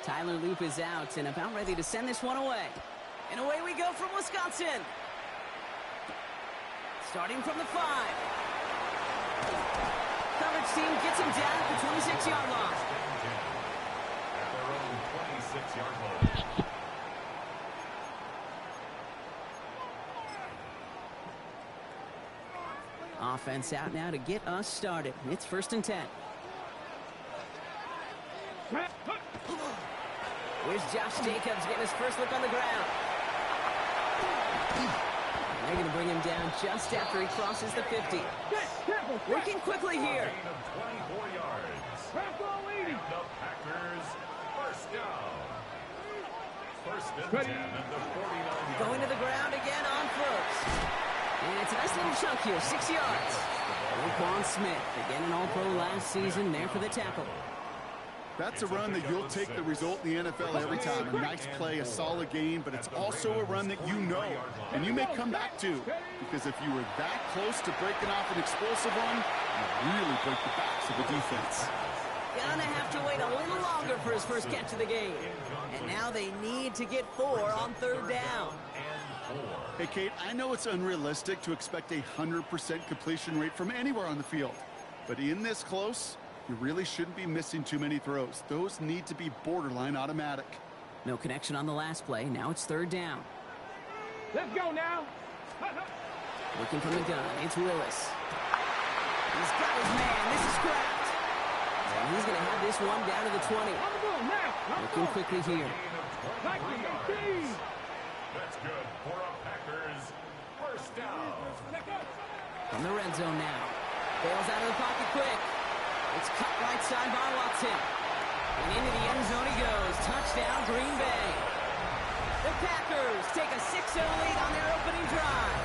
Tyler Loop is out and about ready to send this one away. And away we go from Wisconsin. Starting from the 5. Coverage team gets him down at the 26-yard line. At their own 26-yard line. Offense out now to get us started. It's 1st and 10. Here's Josh Jacobs getting his first look on the ground. They're going to bring him down just after he crosses the 50. Working quickly here. 24 yards. And the Packers first down. 1st and 10 at the 49. Going to the ground again on 1st. And it's a nice little chunk here, 6 yards. Roquan Smith, again an All-Pro last season, there for the tackle. That's a run that you'll take the result in the NFL every time. A nice play, a solid game, but it's also a run that you know, and you may come back to. Because if you were that close to breaking off an explosive run, you really break the backs of the defense. Gonna have to wait a little longer for his first catch of the game. And now they need to get 4 on 3rd down. Hey, Kate, I know it's unrealistic to expect a 100% completion rate from anywhere on the field. But in this close, you really shouldn't be missing too many throws. Those need to be borderline automatic. No connection on the last play. Now it's 3rd down. Let's go now. Looking from the gun. It's Willis. He's got his man. This is Kraft. And he's going to have this one down to the 20. Looking quickly here. That's good for a Packers first down. From the red zone now. Bails out of the pocket quick. It's cut right side by Watson. And into the end zone he goes. Touchdown, Green Bay. The Packers take a 6-0 lead on their opening drive.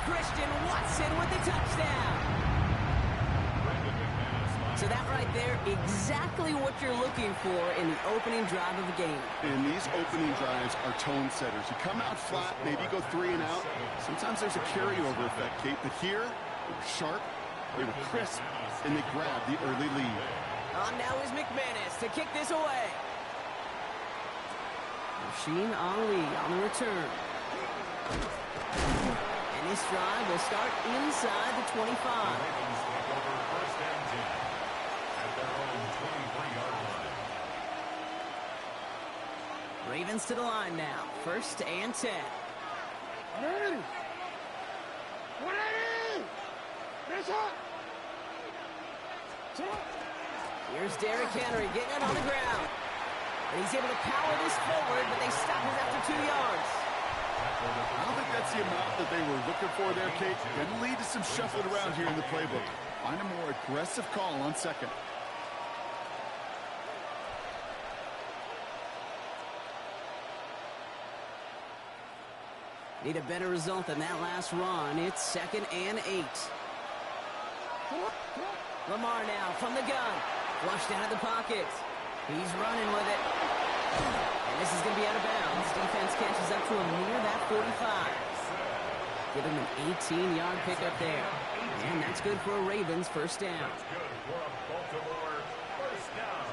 Christian Watson with the touchdown. So that right there, exactly what you're looking for in the opening drive of the game. And these opening drives are tone setters. You come out flat, maybe go 3 and out. Sometimes there's a carryover effect, Kate. But here, they were sharp, they were crisp, and they grabbed the early lead. On now is McManus to kick this away. Rasheen Ali on the return. And this drive will start inside the 25. Ravens to the line now. 1st and 10. Here's Derrick Henry getting it on the ground. And he's able to power this forward, but they stop him after 2 yards. I don't think that's the amount that they were looking for there, Kate. Going to lead to some shuffling around here in the playbook. Find a more aggressive call on 2nd. Need a better result than that last run. It's 2nd and 8. Lamar now from the gun. Flushed out of the pocket. He's running with it. And this is going to be out of bounds. Defense catches up to him near that 45. Give him an 18-yard pickup there. And that's good for a Ravens first down. That's good for a Baltimore first down.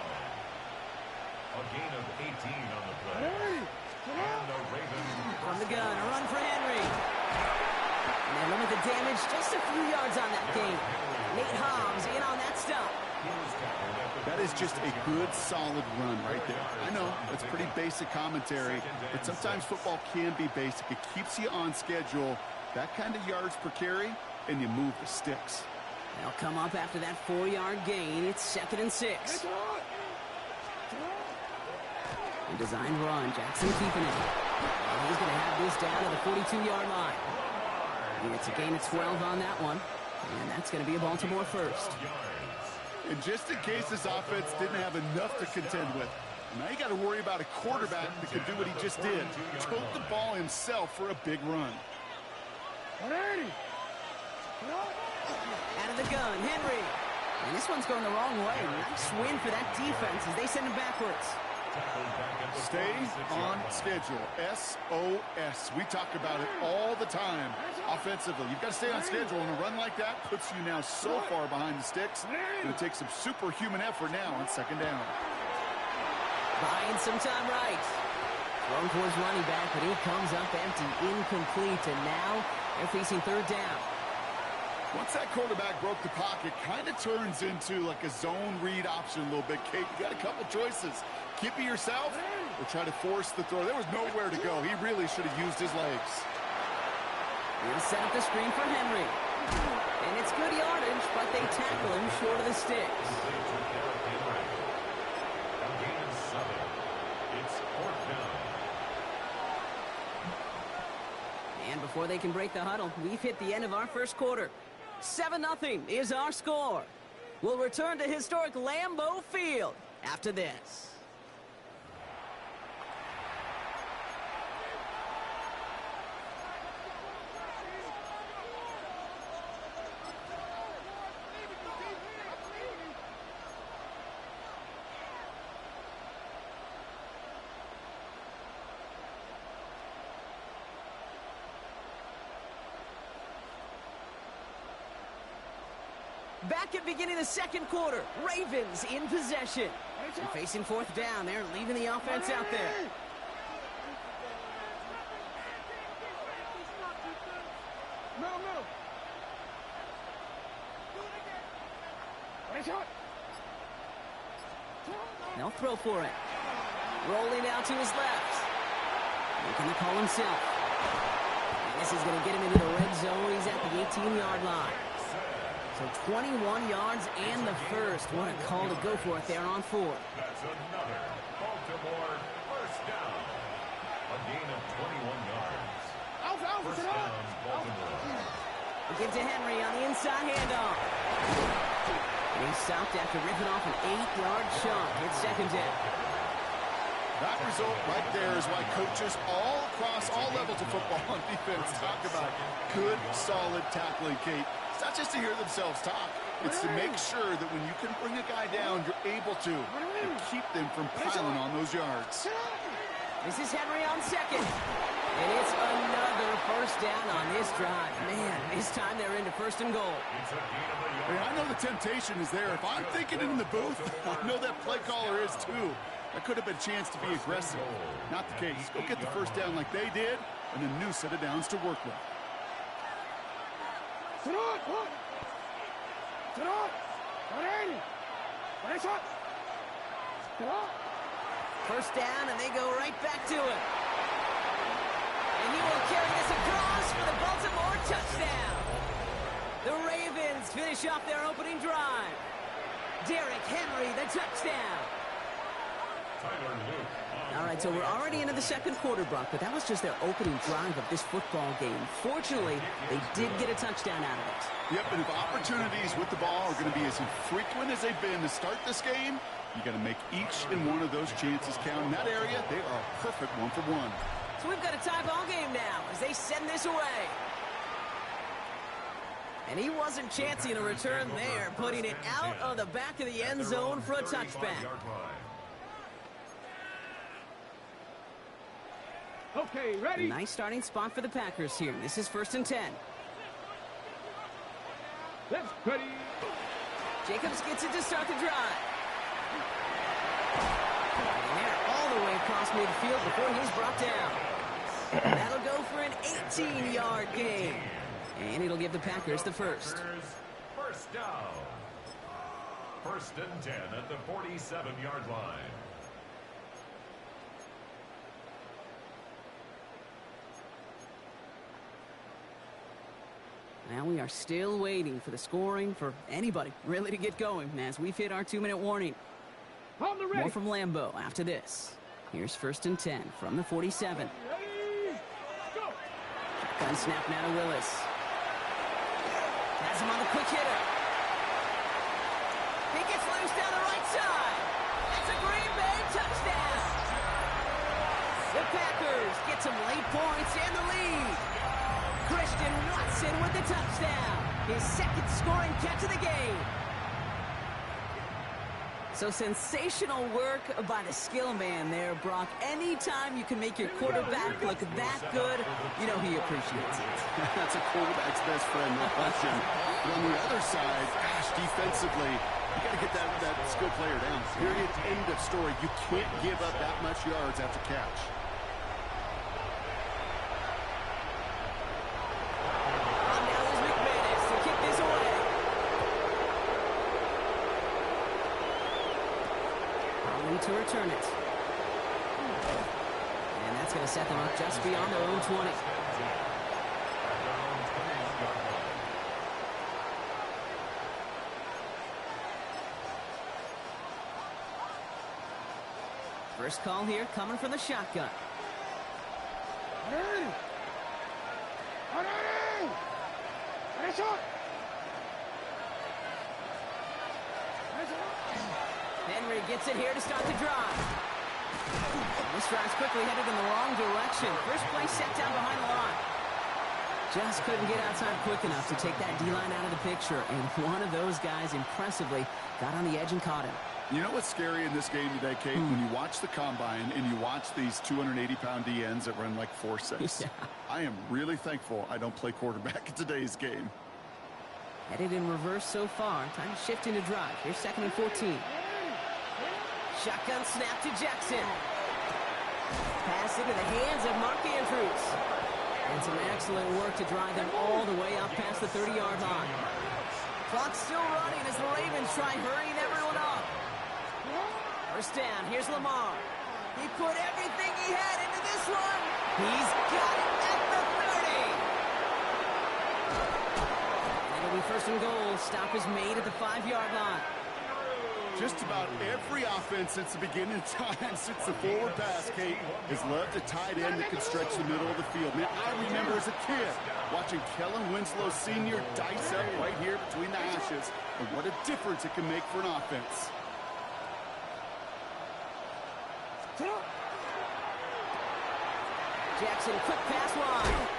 A gain of 18 on the play. And the Ravens from the gun, a run for Henry. And they limit the damage just a few yards on that game. Nate Hobbs in on that stop. That is just a good, solid run right there. I know, that's pretty basic commentary, but sometimes football can be basic. It keeps you on schedule, that kind of yards per carry, and you move the sticks. They'll come up after that 4-yard gain. It's 2nd and 6. A designed run. Jackson keeping it. And he's going to have this down to the 42-yard line. And it's a gain of 12 on that one. And that's going to be a Baltimore first. And just in case this offense didn't have enough to contend with, now you got to worry about a quarterback that could do what he just did. Tote the ball himself for a big run. Out of the gun, Henry. And this one's going the wrong way. Nice win for that defense as they send him backwards. Stay on schedule. SOS. We talk about it all the time offensively. You've got to stay on schedule, and a run like that puts you now so far behind the sticks. It's going to take some superhuman effort now on second down. Buying some time right. Thrown towards running back, but he comes up empty, incomplete, and now they're facing third down. Once that quarterback broke the pocket, kind of turns into like a zone read option a little bit. Kate, you got a couple choices. Keep it yourself or try to force the throw. There was nowhere to go. He really should have used his legs. He'll set up the screen for Henry. And it's good yardage, but they tackle him short of the sticks. And before they can break the huddle, we've hit the end of our first quarter. 7-0 is our score. We'll return to historic Lambeau Field after this. Back at beginning of the second quarter, Ravens in possession. And facing fourth down, they're leaving the offense out there. They'll throw for it. Rolling out to his left. Making the call himself. And this is going to get him into the red zone. He's at the 18-yard line. So 21 yards and the first. What a call to go for it there on fourth. That's another Baltimore first down. A gain of 21 yards. First down, Baltimore. They give to Henry on the inside handoff. And he stopped after ripping off an 8-yard chunk. It's second down. That result right there is why coaches all across all levels of football on defense talk about good, solid tackling, Kate. It's not just to hear themselves talk. It's to make sure that when you can bring a guy down, you're able to and keep them from piling on those yards. This is Henry on second. And it's another first down on this drive. Man, this time they're into first and goal. Hey, I know the temptation is there. If I'm thinking it in the booth, I know that play caller is too. That could have been a chance to be aggressive. Not the case. Go get the first down like they did, and a new set of downs to work with. First down, and they go right back to it. And he will carry this across for the Baltimore touchdown. The Ravens finish off their opening drive. Derrick Henry, the touchdown. All right, so we're already into the second quarter, Brock, but that was just their opening drive of this football game. Fortunately, they did get a touchdown out of it. Yep, and if opportunities with the ball are going to be as infrequent as they've been to start this game, you got to make each and one of those chances count. In that area, they are a perfect one-for-one. So we've got a tie ball game now as they send this away. And he wasn't chancing a return there, putting it out of the back of the end zone for a touchback. Okay, ready? A nice starting spot for the Packers here. This is 1st and 10. Let's ready. Jacobs gets it to start the drive. And they're all the way across midfield before he's brought down. That'll go for an 18-yard gain. And it'll give the Packers the first. First down. 1st and 10 at the 47-yard line. Now we are still waiting for the scoring for anybody really to get going as we've hit our 2-minute warning. More from Lambeau after this. Here's 1st and 10 from the 47. Gun snap now to Willis. Has him on the quick hitter. He gets loose down the right side. It's a Green Bay touchdown. The Packers get some late points and the lead. Christian Watson with the touchdown. His second scoring catch of the game. So sensational work by the skill man there, Brock. Anytime you can make your quarterback look that good, you know he appreciates it. That's a quarterback's best friend, no question. But on the other side, gosh, defensively, you got to get that skill player down. Period, end of story. You can't give up that much yards after catch. To return it. And that's going to set them up just beyond their own 20. First call here coming from the shotgun. Henry gets it here to start the drive. This drive's quickly headed in the wrong direction. First play set down behind the line. Just couldn't get outside quick enough to take that D-line out of the picture. And one of those guys impressively got on the edge and caught him. You know what's scary in this game today, Kate? When you watch the combine and you watch these 280-pound DNs that run like 4.6. Yeah. I am really thankful I don't play quarterback in today's game. Headed in reverse so far. Time to shift into drive. Here's 2nd and 14. Shotgun snap to Jackson. Pass into the hands of Mark Andrews. And some excellent work to drive them all the way up past the 30-yard line. Clock's still running as the Ravens try hurrying everyone up. First down, here's Lamar. He put everything he had into this one. He's got it at the 30. It'll be 1st and goal. Stop is made at the 5-yard line. Just about every offense since the beginning of time, since the forward pass, Kate, has loved a tight end that can stretch the middle of the field. Man, I remember as a kid watching Kellen Winslow Sr. dice up right here between the hashes, and what a difference it can make for an offense. Jackson, quick pass wide.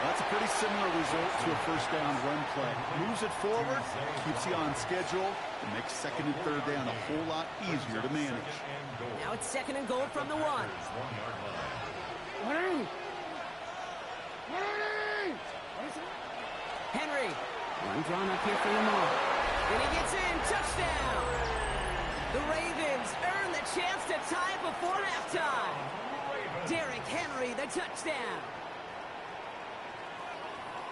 That's a pretty similar result to a first down run play. Moves it forward, keeps you on schedule, and makes 2nd and 3rd down a whole lot easier to manage. Now it's 2nd and goal from the 1. Henry. One drawn up here for Lamar. And he gets in. Touchdown. The Ravens earn the chance to tie it before halftime. Derrick Henry, the touchdown.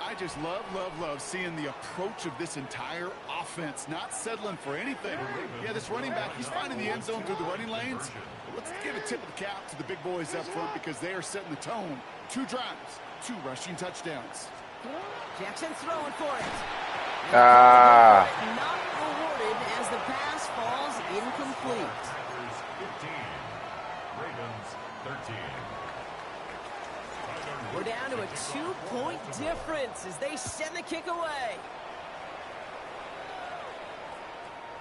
I just love seeing the approach of this entire offense, not settling for anything. Yeah, this running back, he's finding the end zone through the running lanes. But let's give a tip of the cap to the big boys up front because they are setting the tone. 2 drives, 2 rushing touchdowns. Jackson throwing for it. Not rewarded as the pass falls incomplete. 15, Ravens 13. We're down to a 2-point difference as they send the kick away.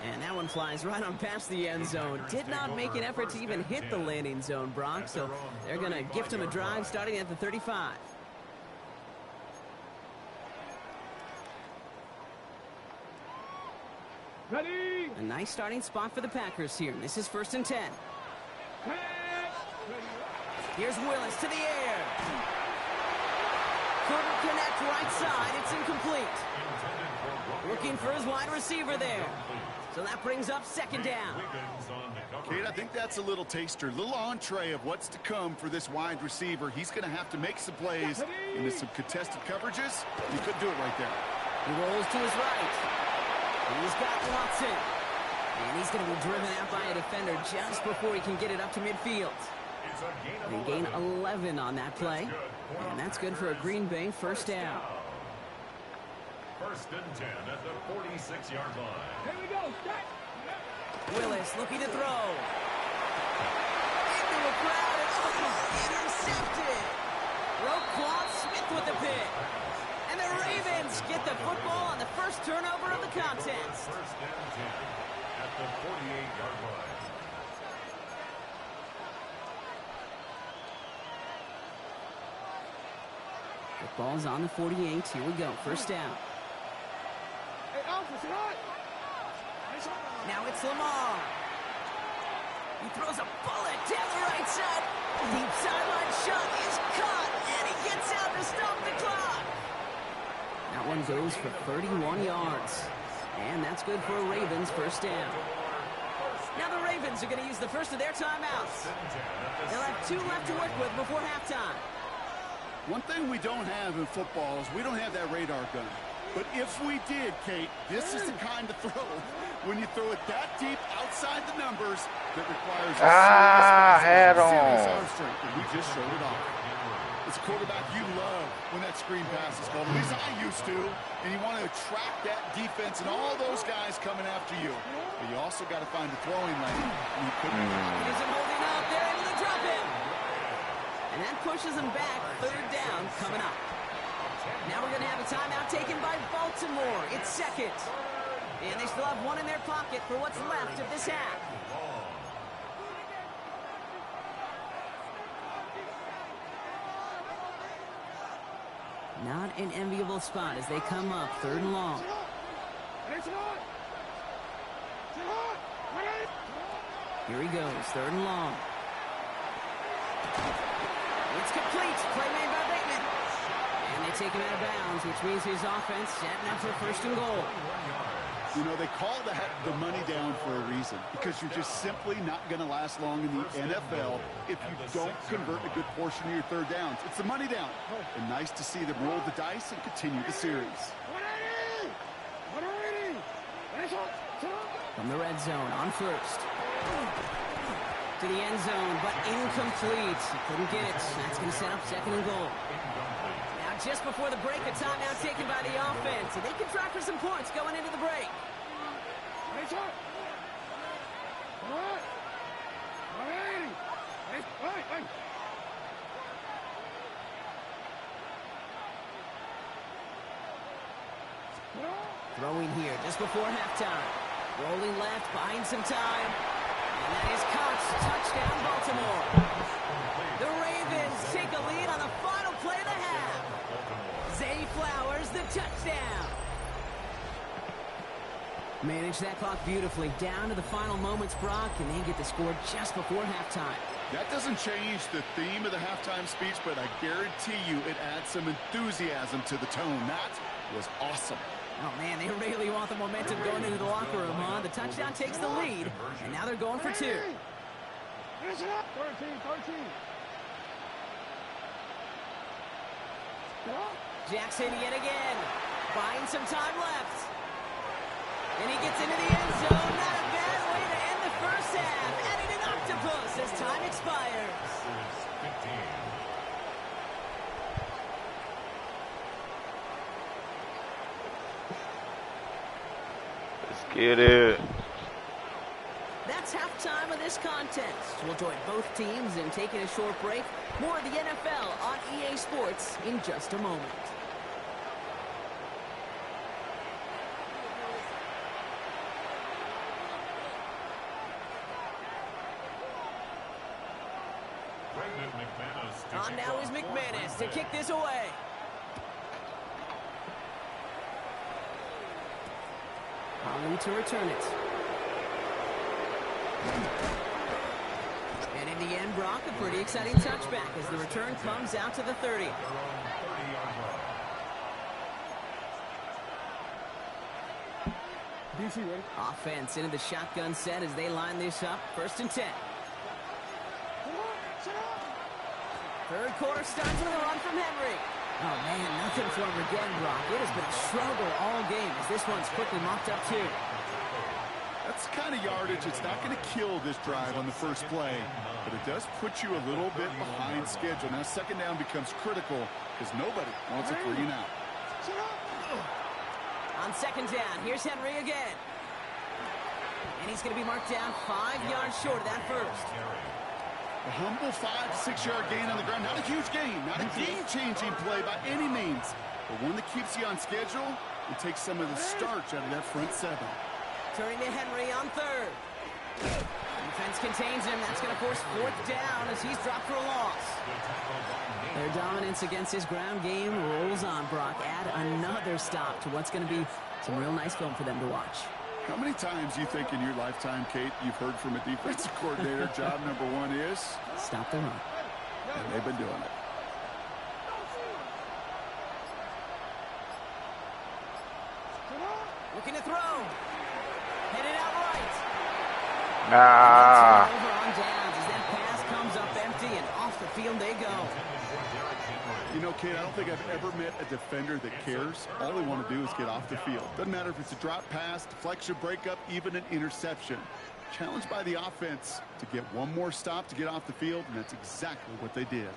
And that one flies right on past the end zone. Did not make an effort to even hit the landing zone, Brock, so they're going to gift him a drive starting at the 35. Ready? A nice starting spot for the Packers here. This is 1st and 10. Here's Willis to the air. Couldn't connect right side. It's incomplete. Looking for his wide receiver there. So that brings up 2nd down. Kate, I think that's a little taster, a little entree of what's to come for this wide receiver. He's going to have to make some plays into some contested coverages. He couldn't do it right there. He rolls to his right. He's got Watson. And he's going to be driven out by a defender just before he can get it up to midfield. They gain 11 on that play. And that's good for a Green Bay 1st down. 1st and 10 at the 46-yard line. Here we go. Start. Willis looking to throw. Into a crowd. It's intercepted. Roquan Smith with the pick. And the Ravens get the football on the first turnover of the contest. 1st and 10 at the 48-yard line. The ball's on the 48. Here we go. 1st down. Hey, officer, Now it's Lamar. He throws a bullet down the right side. Deep sideline shot is caught, and he gets out to stop the clock. That one goes for 31 yards. And that's good for a Ravens first down. Now the Ravens are going to use the first of their timeouts. They'll have 2 left to work with before halftime. One thing we don't have in football is we don't have that radar gun. But if we did, Kate, this is the kind of throw, when you throw it that deep outside the numbers, that requires a serious arm strength, and we just showed it off. As a quarterback, you love when that screen pass is called. At least I used to. And you want to attract that defense and all those guys coming after you. But you also got to find the throwing lane. And you couldn't. He isn't holding up. They're able to drop him. And that pushes him back. Third down coming up. Now we're going to have a timeout taken by Baltimore. It's second. And they still have 1 in their pocket for what's left of this half. Not an enviable spot as they come up, 3rd and long. Here he goes, 3rd and long. It's complete. Play made by Bateman. And they take him out of bounds, which means his offense setting up for 1st and goal. You know, they call that the money down for a reason, because you're just simply not going to last long in the NFL if you don't convert a good portion of your 3rd downs. It's the money down. And nice to see them roll the dice and continue the series. From the red zone on 1st. To the end zone, but incomplete. Couldn't get it. That's going to set up 2nd and goal. Now, just before the break, a timeout taken by the offense. And they can try for some points going into the break. Throwing here just before halftime. Rolling left, buying some time. And that is caught. Touchdown, Baltimore. The Ravens take a lead on the final play of the half. Zay Flowers, the touchdown. Manage that clock beautifully. Down to the final moments, Brock, and they get the score just before halftime. That doesn't change the theme of the halftime speech, but I guarantee you it adds some enthusiasm to the tone. That was awesome. Oh, man, they really want the momentum going into the locker room, huh? The touchdown takes the lead, and now they're going for 2. 13. Jackson yet again. Buying some time left. And he gets into the end zone. Not a bad way to end the first half. Adding an octopus as time expires. Let's get it. That's halftime of this contest. We'll join both teams in taking a short break. More of the NFL on EA Sports in just a moment. On now is McManus to kick this away. Holland to return it. And in the end, Brock, a pretty exciting touchback as the return comes out to the 30. Offense into the shotgun set as they line this up. 1st and 10. 3rd quarter starts with a run from Henry. Oh, man, nothing for him again, Brock. It has been a struggle all game as this one's quickly mopped up, too. That's the kind of yardage. It's not going to kill this drive on the first play, but it does put you a little bit behind schedule. Now, 2nd down becomes critical because nobody wants a 3 and out. On 2nd down, here's Henry again. And he's going to be marked down 5 yards short of that first. A humble 5 to 6 yard gain on the ground. Not a huge gain, not a game-changing play by any means, but one that keeps you on schedule and takes some of the starch out of that front 7. Turning to Henry on 3rd. Defense contains him. That's going to force 4th down as he's dropped for a loss. Their dominance against his ground game rolls on, Brock. Add another stop to what's going to be some real nice film for them to watch. How many times do you think in your lifetime, Kate, you've heard from a defensive coordinator, job number one is? Stop the run. And they've been doing it. Looking to throw. Headed out right. Nah. Over on downs as that pass comes up empty and off the field they go. You know, Kate, I don't think I've ever met a defender that cares. All they want to do is get off the field. Doesn't matter if it's a drop pass, deflection, breakup, even an interception. Challenged by the offense to get one more stop to get off the field, and that's exactly what they did.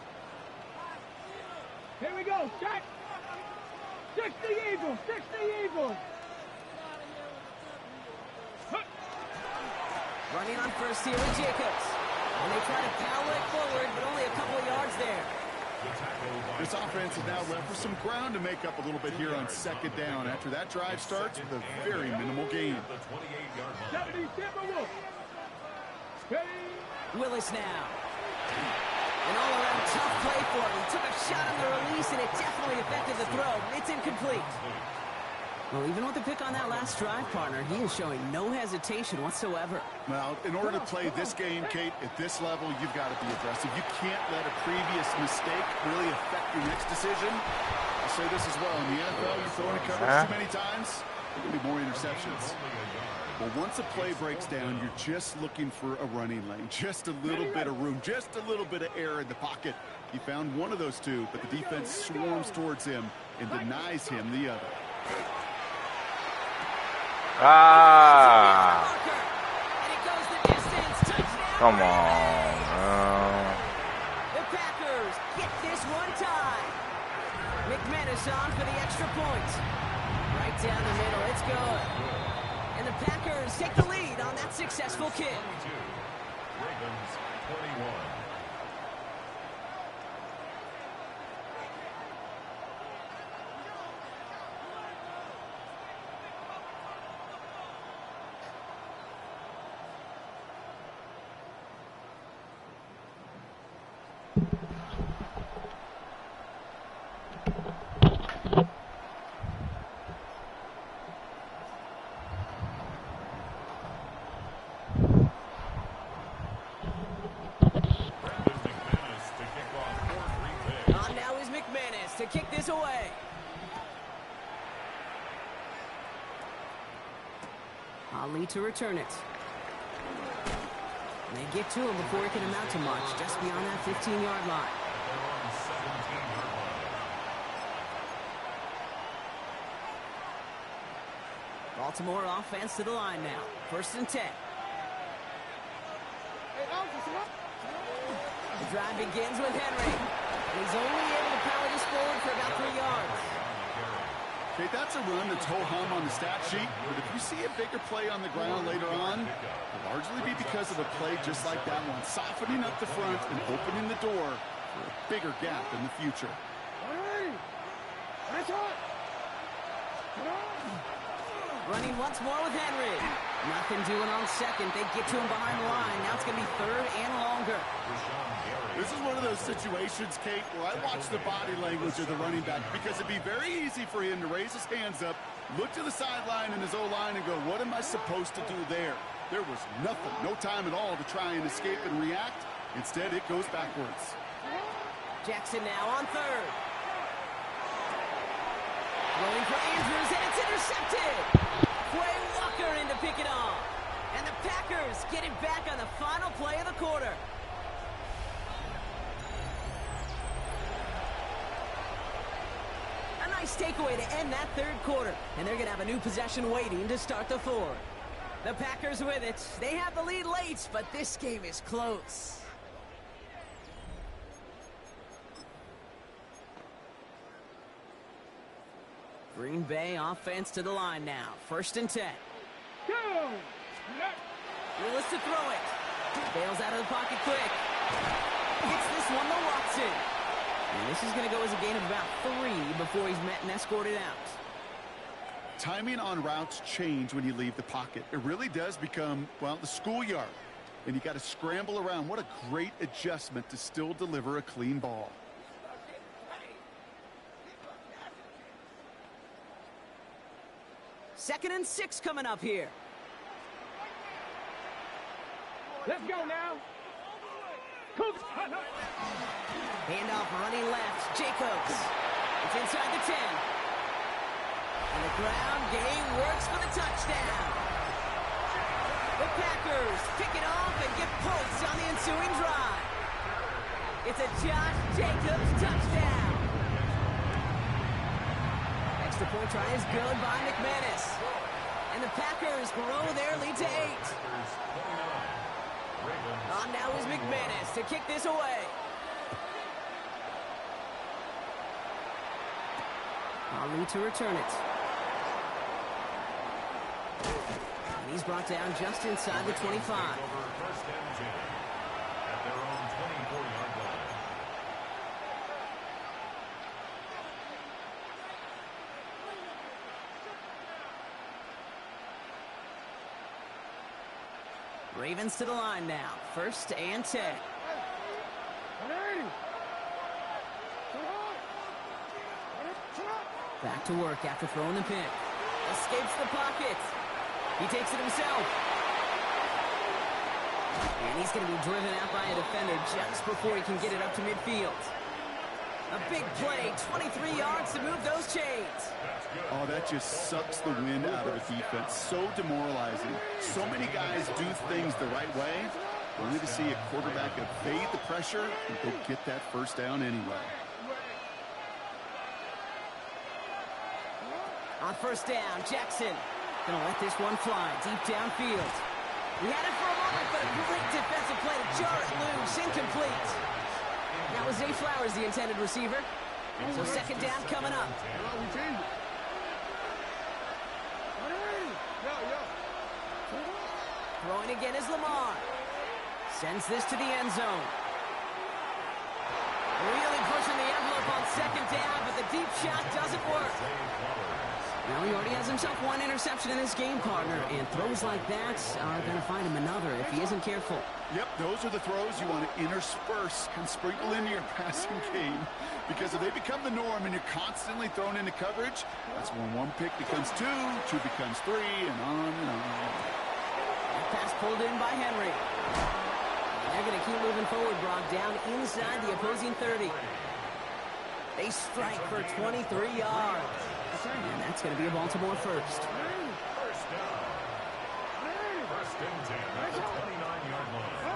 Here we go. Set. 60 Eagles. 60 Eagles. Running on first here with Jacobs. And they try to power it forward, but only a couple of yards there. This offense is now left with some ground to make up a little bit here on second down after that drive starts with a very minimal gain. 70 Timberwolves. Willis now. An all-around tough play for him. He took a shot on the release, and it definitely affected the throw. It's incomplete. Well, even with the pick on that last drive, partner, he is showing no hesitation whatsoever. Well, in order to play this game, Kate, at this level, you've got to be aggressive. You can't let a previous mistake really affect your next decision. I'll say this as well. In the NFL, you throw into coverage too many times, there will be more interceptions. Well, once a play breaks down, you're just looking for a running lane, just a little bit of room, just a little bit of air in the pocket. He found one of those two, but the defense swarms towards him and denies him the other. Ah. Come on. The Packers get this one time. McManus on for the extra point. Right down the middle. It's good. And the Packers take the lead on that successful kick. Ravens 21. To kick this away. Ali to return it. And they get to him before it can amount to much, just beyond that 15-yard line. Baltimore offense to the line now. 1st and 10. The drive begins with Henry. And he's only able to power this forward for about 3 yards. Okay, that's a run that's ho-hum on the stat sheet, but if you see a bigger play on the ground later on, it'll largely be because of a play just like that one, softening up the front and opening the door for a bigger gap in the future. Running once more with Henry. Nothing doing on second. They get to him behind the line. Now it's going to be 3rd and longer. This is one of those situations, Kate, where I watch the body language of the running back because it'd be very easy for him to raise his hands up, look to the sideline and his O-line and go, what am I supposed to do there? There was nothing, no time at all to try and escape and react. Instead, it goes backwards. Jackson now on 3rd. Rolling for Andrews, and it's intercepted. Quay Walker in to pick it off. And the Packers get it back on the final play of the quarter. A nice takeaway to end that 3rd quarter. And they're going to have a new possession waiting to start the 4th. The Packers with it. They have the lead late, but this game is close. Green Bay offense to the line now. 1st and 10. Willis to throw it. Bails out of the pocket quick. Gets this one to Watson. And this is going to go as a gain of about 3 before he's met and escorted out. Timing on routes change when you leave the pocket. It really does become, well, the schoolyard. And you got to scramble around. What a great adjustment to still deliver a clean ball. Second and 6 coming up here. Let's go now. Handoff running left. Jacobs. It's inside the 10. And the ground game works for the touchdown. The Packers kick it off and get points on the ensuing drive. It's a Josh Jacobs touchdown. Extra point try is good by McManus. And the Packers grow their lead to 8. On now is McManus to kick this away. Ali to return it. And he's brought down just inside the 25. First and 10 at their own 24-yard line. Ravens to the line now. First and 10. Back to work after throwing the pick. Escapes the pocket. He takes it himself. And he's going to be driven out by a defender just before he can get it up to midfield. A big play, 23 yards to move those chains. Oh, that just sucks the wind out of a defense. So demoralizing. So many guys do things the right way, only to see a quarterback evade the pressure and go get that first down anyway. On first down, Jackson gonna let this one fly deep downfield. He had it for a moment, but a great defensive play to jar it loose, incomplete. That was Zay Flowers, the intended receiver. So second down coming up. Throwing again is Lamar. Sends this to the end zone. Really pushing the envelope on second down, but the deep shot doesn't work. Now he already has himself one interception in this game, partner, and throws like that are going to find him another if he isn't careful. Yep, those are the throws you want to intersperse and sprinkle into your passing game, because if they become the norm and you're constantly thrown into coverage, that's when one pick becomes two, two becomes three, and on and on. Pass pulled in by Henry. And they're going to keep moving forward, Brock, down inside the opposing 30. They strike for 23 yards. And that's going to be a Baltimore first. First down. First and 10 at the 29-yard line.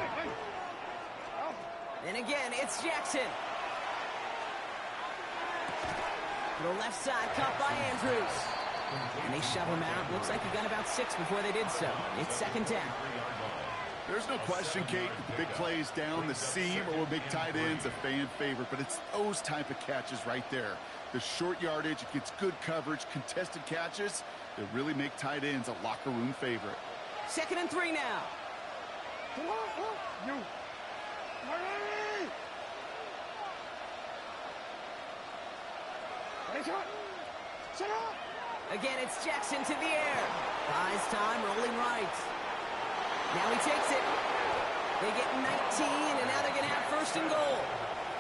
And again, it's Jackson. The left side caught by Andrews. And they shove him out. Looks like he got about 6 before they did so. It's second down. There's no question, Kate, that the big plays down the seam or big tight ends a fan favorite, but it's those type of catches right there. The short yardage, it gets good coverage, contested catches that really make tight ends a locker room favorite. Second and 3 now. Again, it's Jackson to the air. Buys time, rolling right. Now he takes it. They get 19, and now they're going to have first and goal.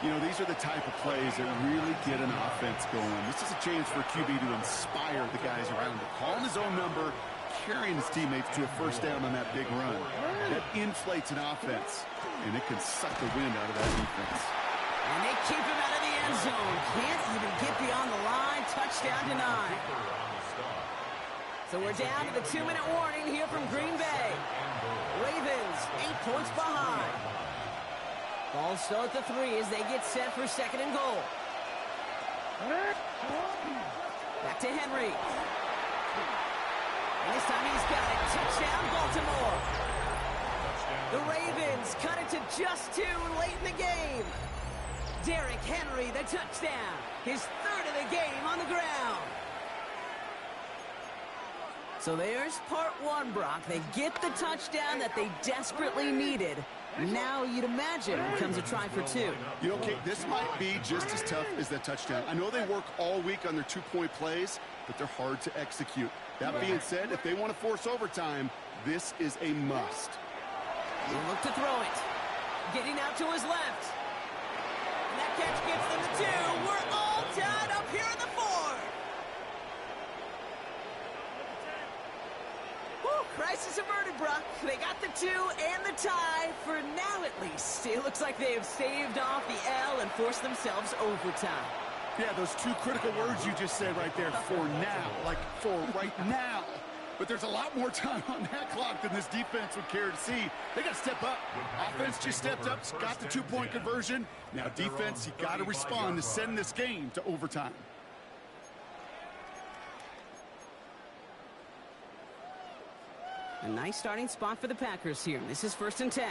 You know, these are the type of plays that really get an offense going. This is a chance for a QB to inspire the guys around him. Calling his own number, carrying his teammates to a first down on that big run. That inflates an offense, and it can suck the wind out of that defense. And they keep him out of the end zone. Can't even get beyond the line. Touchdown denied. So we're down to the 2-minute warning here from Green Bay. Ravens 8 points behind. Ball still at the 3 as they get set for second and goal. Back to Henry. And this time he's got it. Touchdown, Baltimore. The Ravens cut it to just 2 late in the game. Derrick Henry, the touchdown. His third of the game on the ground. So there's part 1, Brock. They get the touchdown that they desperately needed. Now you'd imagine it comes a try for 2. You know, Kate, this might be just as tough as that touchdown. I know they work all week on their 2-point plays, but they're hard to execute. That being said, if they want to force overtime, this is a must. He'll look to throw it. Getting out to his left. And that catch gets them to 2. We're all tied up here in the 4th. Woo, crisis averted, Brock. They got the 2 and the tie, for now at least. It looks like they have staved off the L and forced themselves overtime. Yeah, those 2 critical words you just said right there, for now, like for right now. But there's a lot more time on that clock than this defense would care to see. They got to step up. Offense just stepped up, got the 2-point conversion. Now defense, you got to respond to send this game to overtime. A nice starting spot for the Packers here. This is 1st and 10.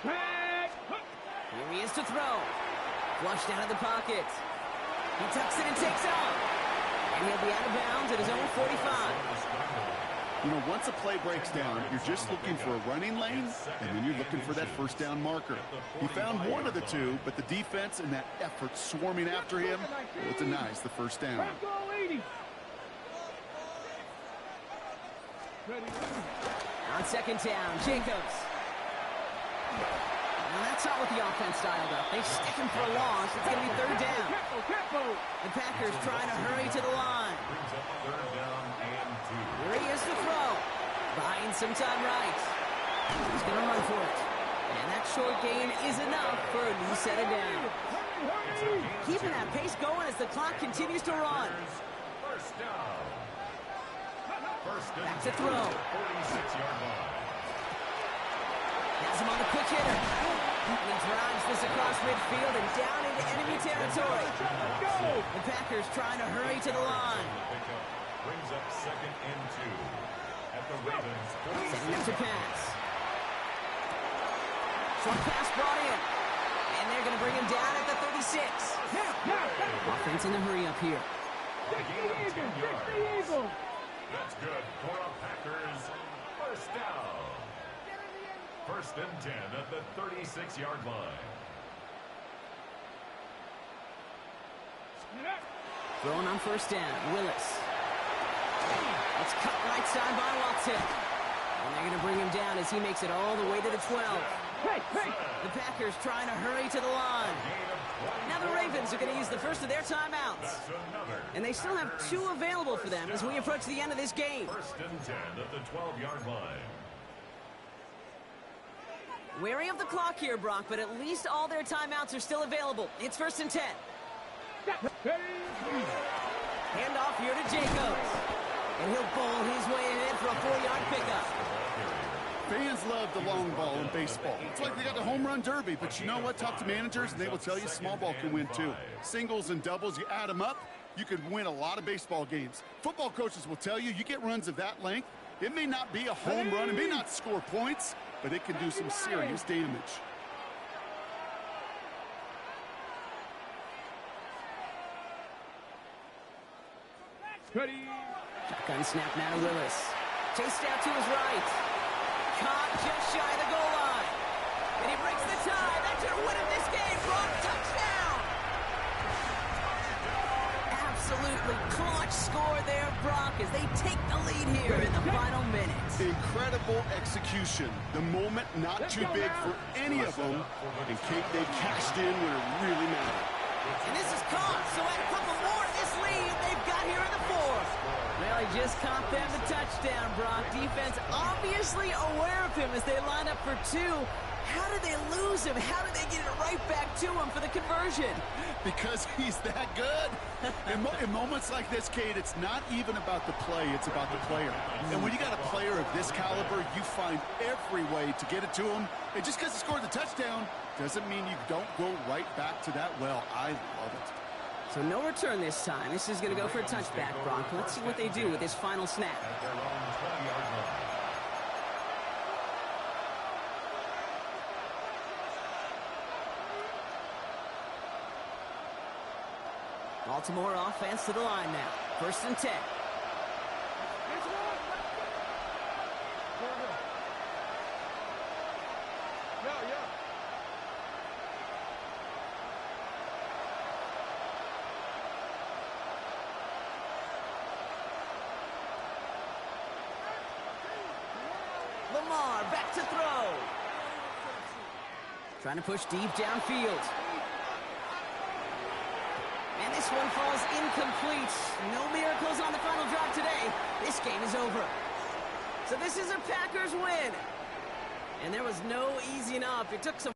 Here he is to throw. Flushed out of the pocket. He tucks it and takes off. And he'll be out of bounds at his own 45. You know, once a play breaks down, you're just looking for a running lane, and then you're looking for that 1st down marker. He found one of the 2, but the defense and that effort swarming after him, well, it denies the 1st down. On 2nd down, Jacobs. Well, that's not what the offense dialed up. They stick him for a loss. It's going to be 3rd down. The Packers trying to hurry to the line. Here he is to throw. Buying some time right. He's going to run for it. And that short gain is enough for a new set of down. Keeping that pace going as the clock continues to run. Back to throw. Has him on the quick hitter. And he drives this across midfield and down into enemy territory. The Packers trying to hurry to the line. Brings up 2nd and 2 at the Ravens. Setting up to pass. Short pass brought in. And they're going to bring him down at the 36. Offense in a hurry up here. That's good for a Packers 1st down. 1st and 10 at the 36-yard line. Throwing on 1st down, Willis. It's cut right side by Watson. And they're going to bring him down as he makes it all the way to the 12. The Packers trying to hurry to the line. Now the Ravens are going to use the first of their timeouts. And they still have 2 available for them as we approach the end of this game. 1st and 10 at the 12-yard line. Wary of the clock here, Brock, but at least all their timeouts are still available. It's 1st and 10. Hand off here to Jacobs. And he'll bowl his way ahead for a 4-yard pickup. Fans love the long ball in baseball. It's like they got the home run derby, but you know what? Talk to managers, and they will tell you small ball can win too. Singles and doubles, you add them up, you could win a lot of baseball games. Football coaches will tell you, you get runs of that length, it may not be a home run, it may not score points, but it can do some serious damage. Shotgun snap now to Willis. Chased out to his right. Caught just shy of the goal line. And he breaks the tie. That's going to win him this game. Brock, touchdown. Absolutely clutch score there, Brock, as they take the lead here in the final minutes. Incredible execution. The moment not too big for any of them. And Kate, they cashed in when it really mattered. And this is caught, so add a couple more to this lead they've got here in the 4th. Well, he just caught them the touchdown, Brock. Defense obviously aware of him as they line up for 2. How did they lose him? How did they get it right back to him for the conversion? Because he's that good. In moments like this, Kate, it's not even about the play, it's about the player. And when you got a player of this caliber, you find every way to get it to him. And just because he scored the touchdown doesn't mean you don't go right back to that well. I love it. So no return this time. This is going to go for a touchback, Brock. Let's see what they do with this final snap. At their own 20-yard line. Baltimore offense to the line now. 1st and 10. Lamar back to throw. Trying to push deep downfield. And this one falls incomplete. No miracles on the final drive today. This game is over. So this is a Packers win. And there was no easing up. It took some